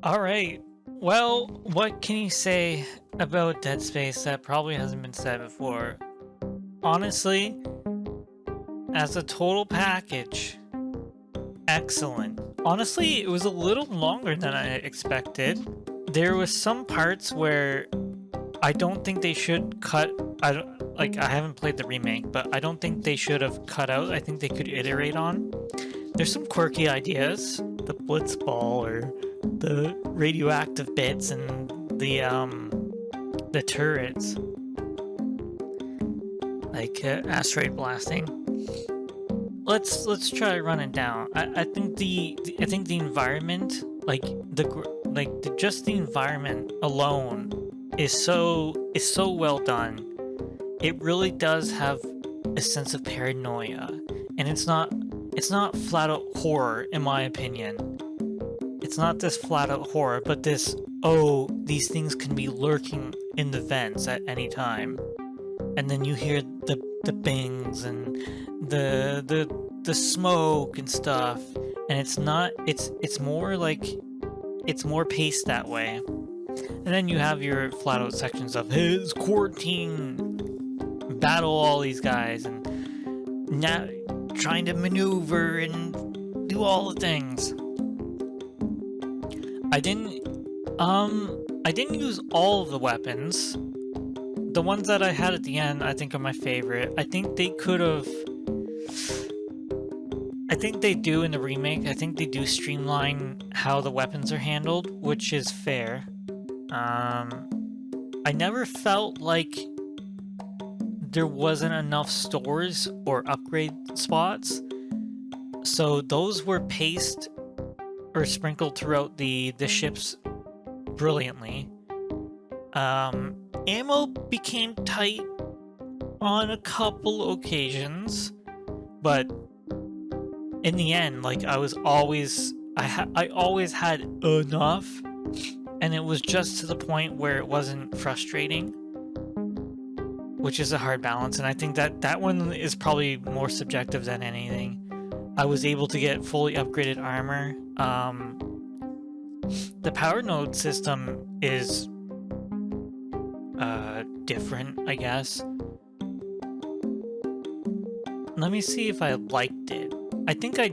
Alright, well, what can you say about Dead Space that probably hasn't been said before? Honestly, as a total package, excellent. Honestly, it was a little longer than I expected. There was some parts where I don't think they should cut. I haven't played the remake, but I don't think they should have cut out. I think they could iterate on. There's some quirky ideas, the blitz ball or the radioactive bits and the turrets, like asteroid blasting. Let's try running down. I think the environment, just the environment alone is so well done. It really does have a sense of paranoia, and it's not flat out horror, in my opinion. It's not this flat out horror, but this, oh, these things can be lurking in the vents at any time, and then you hear the bangs and the smoke and stuff, and it's more like it's more paced that way. And then you have your flat out sections of his quarantine, battle all these guys, and now trying to maneuver and do all the things. I didn't use all of the weapons. The ones that I had at the end, I think, are my favorite. I think they could have. I think they do in the remake. I think they do streamline how the weapons are handled, which is fair. I never felt like there wasn't enough stores or upgrade spots, so those were paced or sprinkled throughout the ships brilliantly. Ammo became tight on a couple occasions, but in the end, like, I always had enough, and it was just to the point where it wasn't frustrating, which is a hard balance. And I think that one is probably more subjective than anything. I was able to get fully upgraded armor. The power node system is different, I guess. Let me see if I liked it. I think I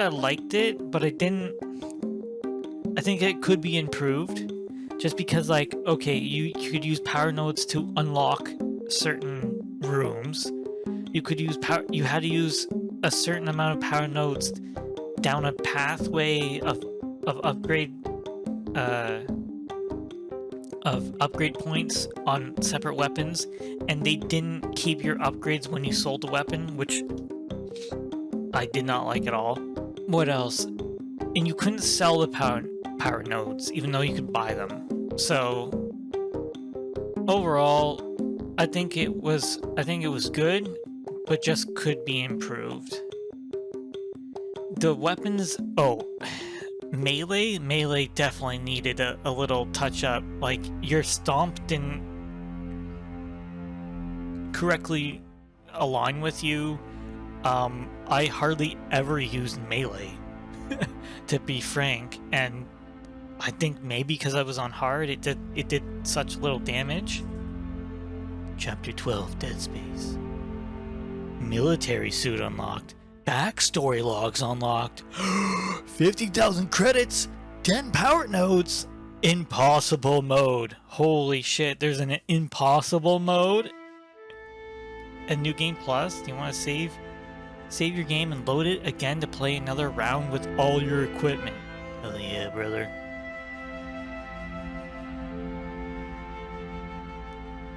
liked it, but I didn't. I think it could be improved, just because, like, okay, you could use power nodes to unlock certain rooms. You could use power. You had to use a certain amount of power nodes down a pathway of upgrade points on separate weapons, and they didn't keep your upgrades when you sold the weapon, which I did not like at all. What else? And you couldn't sell the power nodes, even though you could buy them. So overall, I think it was good, but just could be improved. The weapons, melee definitely needed a little touch up. Like, your stomp didn't correctly align with you. I hardly ever used melee, to be frank, and I think maybe because I was on hard, it did such little damage. Chapter 12, Dead Space. Military suit unlocked. Backstory logs unlocked. 50,000 credits. 10 power nodes. Impossible mode. Holy shit, there's an impossible mode. A new game plus. Do you want to save your game and load it again to play another round with all your equipment? Hell yeah, brother.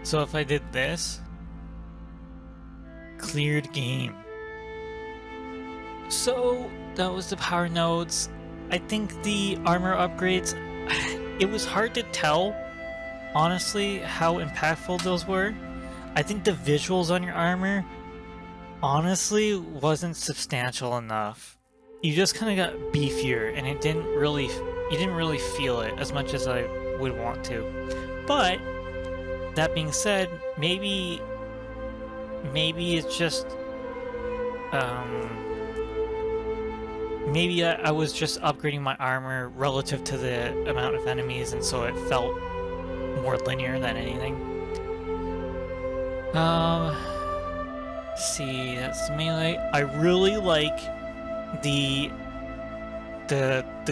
So if I did this, cleared game. So that was the power nodes. I think the armor upgrades, it was hard to tell, honestly, how impactful those were. I think the visuals on your armor, honestly, wasn't substantial enough. You just kind of got beefier, and you didn't really feel it as much as I would want to. But that being said, maybe it's just maybe I was just upgrading my armor relative to the amount of enemies, and so it felt more linear than anything. See, that's melee. I really like the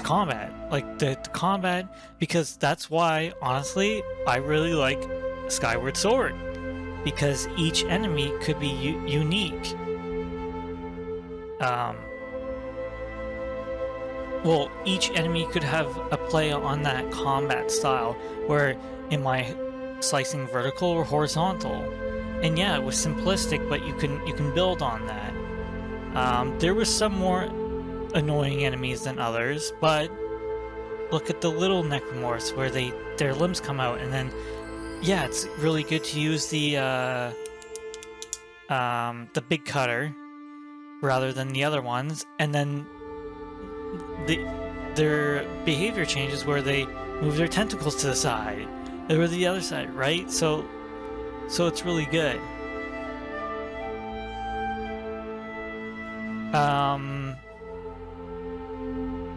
combat, like the combat, because that's why, honestly, I really like Skyward Sword, because each enemy could be unique. Well, each enemy could have a play on that combat style, where in my slicing vertical or horizontal, and yeah, it was simplistic, but you can build on that. There was some more annoying enemies than others, but look at the little necromorphs where their limbs come out, and then yeah, it's really good to use the big cutter rather than the other ones, and then their behavior changes where they move their tentacles to the side or the other side, right? So it's really good.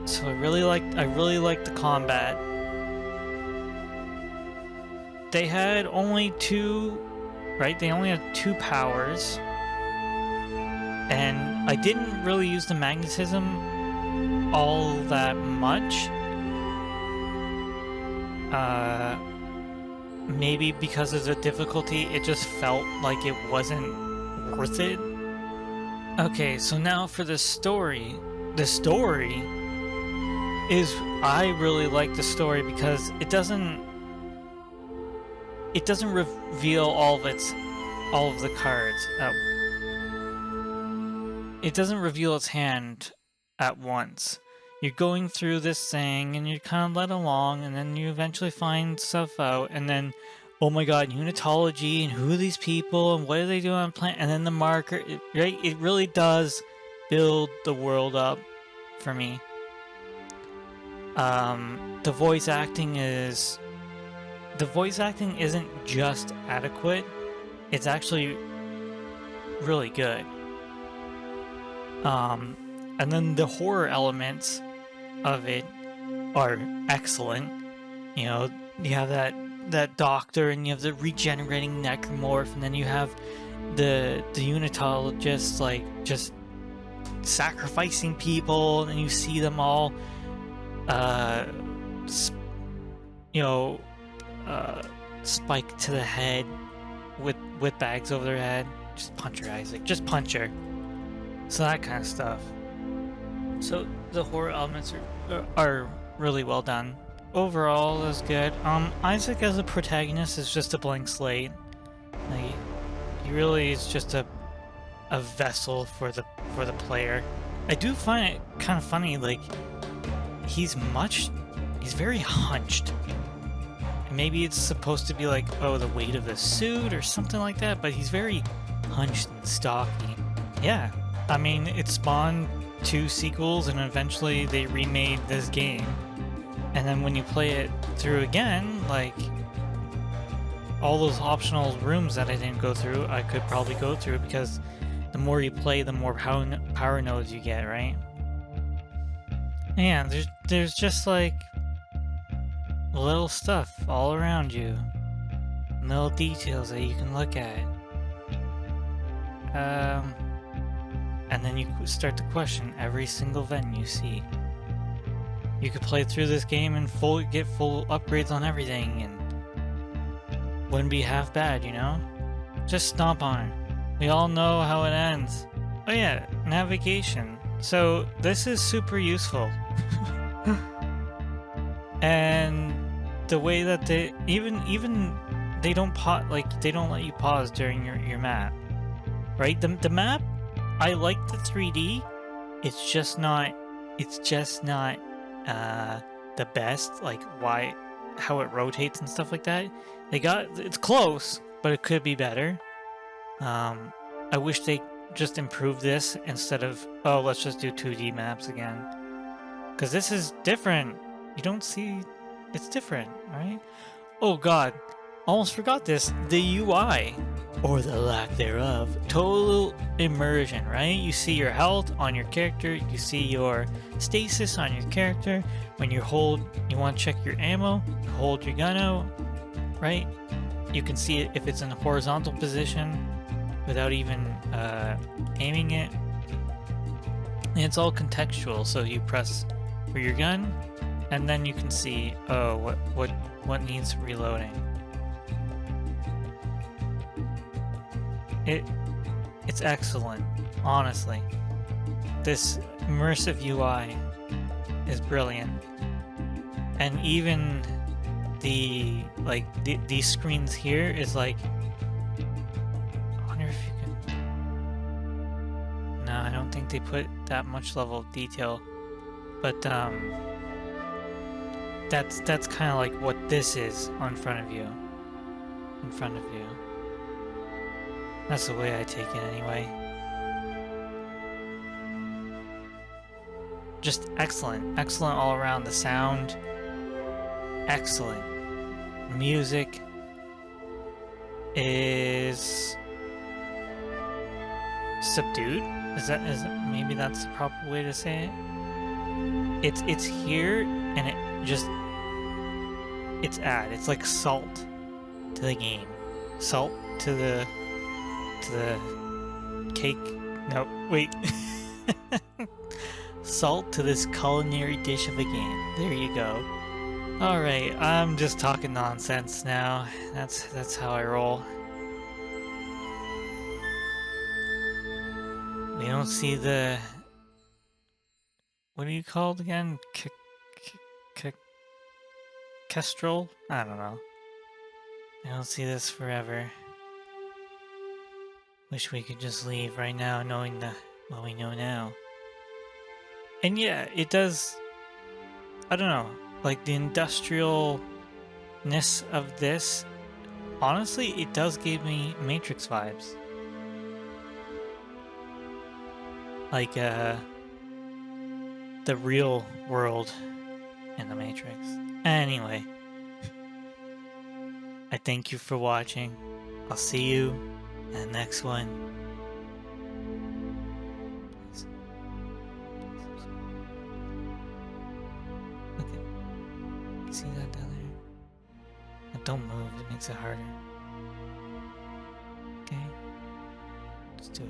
So I really like the combat. They had only two, right? They only had 2 powers, and I didn't really use the magnetism all that much. Maybe because of the difficulty, it just felt like it wasn't worth it. Okay, so now for the story. The story is, I really like the story because it doesn't reveal all of the cards. It doesn't reveal its hand at once. You're going through this thing, and you're kind of led along, and then you eventually find stuff out, and then, oh my god, unitology, and who are these people, and what are they doing on planet, and then the marker, right? It really does build the world up for me. The voice acting isn't just adequate, it's actually really good. And then the horror elements of it are excellent. You know, you have that doctor, and you have the regenerating necromorph, and then you have the unitologists, like, just sacrificing people, and you see them all spike to the head with bags over their head. Just punch her, Isaac, just punch her. So that kind of stuff. So the horror elements are really well done. Overall, is good. Isaac as a protagonist is just a blank slate. Like, he really is just a vessel for the player. I do find it kind of funny, like, he's very hunched. And maybe it's supposed to be like, oh, the weight of the suit or something like that, but he's very hunched and stocky. Yeah, I mean, it spawned 2 sequels, and eventually they remade this game. And then when you play it through again, like, all those optional rooms that I didn't go through, I could probably go through, because the more you play, the more power nodes you get, right? And yeah, there's just, like, little stuff all around you. Little details that you can look at. And then you start to question every single vent you see. You could play through this game and get full upgrades on everything, and wouldn't be half bad, you know? Just stomp on it. We all know how it ends. Oh yeah, navigation. So this is super useful. And the way that they even they don't they don't let you pause during your map. Right? The map, I like the 3D. It's just not the best, like how it rotates and stuff like that. It's close, but it could be better. I wish they just improved this instead of, oh, let's just do 2D maps again. Because this is different. You don't see, it's different, right? Oh god, almost forgot this. The UI. or the lack thereof. Total immersion, right? You see your health on your character, you see your stasis on your character. When you want to check your ammo, hold your gun out, right? You can see it if it's in a horizontal position without even aiming it. And it's all contextual, so you press for your gun, and then you can see, oh, what needs reloading. It's excellent, honestly. This immersive UI is brilliant, and even these screens here is like, I wonder if you can. No, I don't think they put that much level of detail, but that's kind of like what this is in front of you. That's the way I take it anyway. Just excellent all around. The sound, excellent. Music is subdued. Maybe that's the proper way to say it? It's here, and it's like salt to the game. Salt to the cake. No, wait. Salt to this culinary dish of a game. There you go. Alright, I'm just talking nonsense now. That's how I roll. We don't see the... What are you called again? Kestrel? I don't know. I don't see this forever. Wish we could just leave right now knowing what we know now. And yeah, it does... I don't know. Like, the industrialness of this, honestly, it does give me Matrix vibes. Like, the real world in the Matrix. Anyway, I thank you for watching. I'll see you in the next one. Okay. See that down there? Now don't move, it makes it harder. Okay? Let's do it.